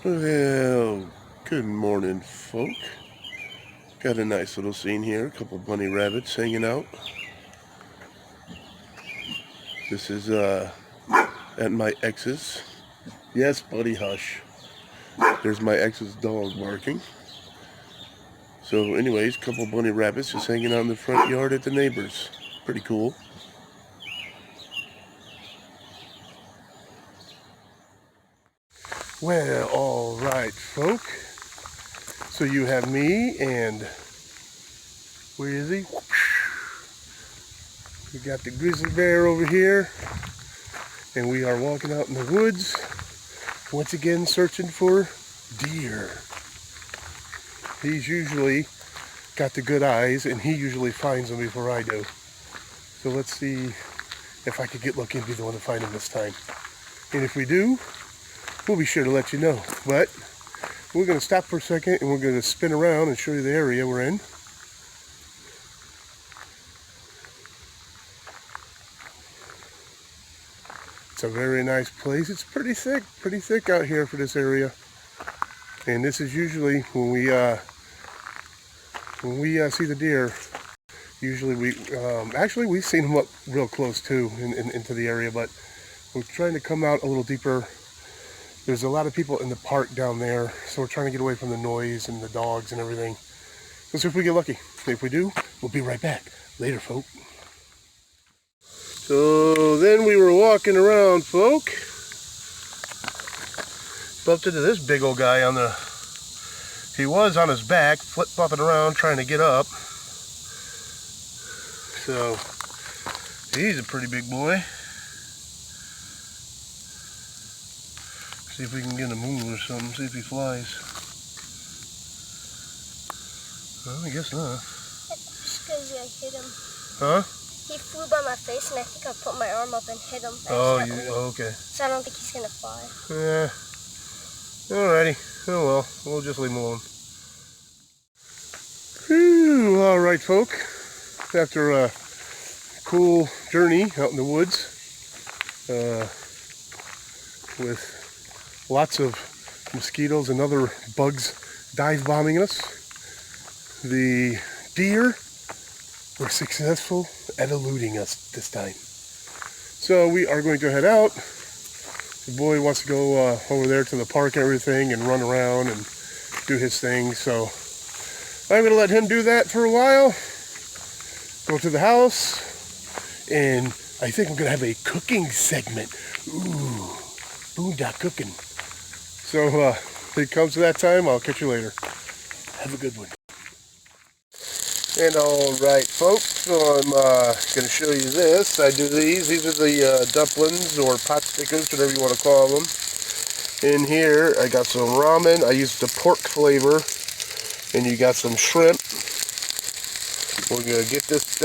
Well, good morning, folk. Got a nice little scene here. A couple bunny rabbits hanging out. This is at my ex's. Yes, buddy, hush. There's my ex's dog barking. So anyways, a couple bunny rabbits just hanging out in the front yard at the neighbors. Pretty cool. Well, all right, folk. So you have me and where is he? We got the grizzly bear over here, and we are walking out in the woods, once again searching for deer. He's usually got the good eyes, and he usually finds them before I do. So let's see if I could get lucky and be the one to find him this time. And if we do, we'll be sure to let you know. But we're going to stop for a second, and we're going to spin around and show you the area we're in. It's a very nice place. It's pretty thick out here for this area. And this is usually when we see the deer. Usually actually we've seen them up real close too into the area, but we're trying to come out a little deeper. There's a lot of people in the park down there, so we're trying to get away from the noise and the dogs and everything. Let's see if we get lucky. If we do, we'll be right back. Later, folk. So then we were walking around, folk. Bumped into this big old guy on the... He was on his back, flip-flopping around, trying to get up. So, he's a pretty big boy. See if we can get a move or something, see if he flies. Well, I guess not. Just because I hit him. Huh? He flew by my face, and I think I put my arm up and hit him. Okay. So I don't think he's going to fly. Yeah. Alrighty. Oh well, we'll just leave him alone. Whew, alright, folk. After a cool journey out in the woods, with lots of mosquitoes and other bugs dive bombing us, the deer were successful at eluding us this time. So we are going to head out. The boy wants to go over there to the park and everything and run around and do his thing. So I'm going to let him do that for a while. Go to the house. And I think I'm going to have a cooking segment. Ooh, Boondock Cooking. So if it comes to that time, I'll catch you later. Have a good one. And alright, folks, so I'm going to show you this. I do these. These are the dumplings or pot stickers, whatever you want to call them. In here, I got some ramen. I used the pork flavor. And you got some shrimp. We're going to get this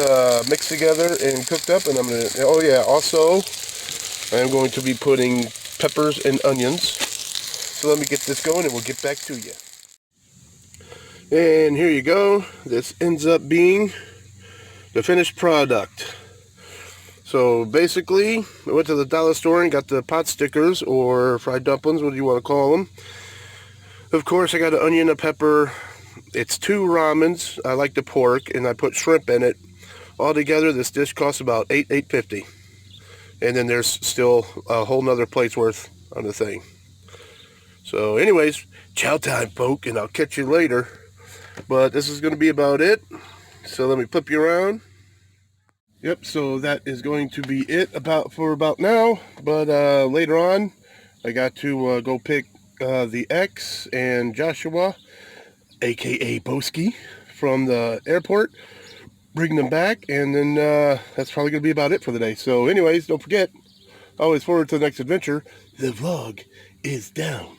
mixed together and cooked up. And I'm going to, oh yeah, also, I'm going to be putting peppers and onions. So let me get this going and we'll get back to you. And here you go. This ends up being the finished product. So basically, I went to the dollar store and got the pot stickers or fried dumplings, what do you want to call them. Of course, I got an onion, a pepper. It's 2 ramens. I like the pork, and I put shrimp in it. Altogether, this dish costs about $8.50. And then there's still a whole nother plate's worth on the thing. So anyways, chow time, folk, and I'll catch you later. But this is going to be about it. So let me flip you around. Yep, so that is going to be it for about now. But later on, I got to go pick the X and Joshua, aka Boski, from the airport. Bring them back, and then that's probably going to be about it for the day. So anyways, don't forget, always forward to the next adventure. The vlog is down.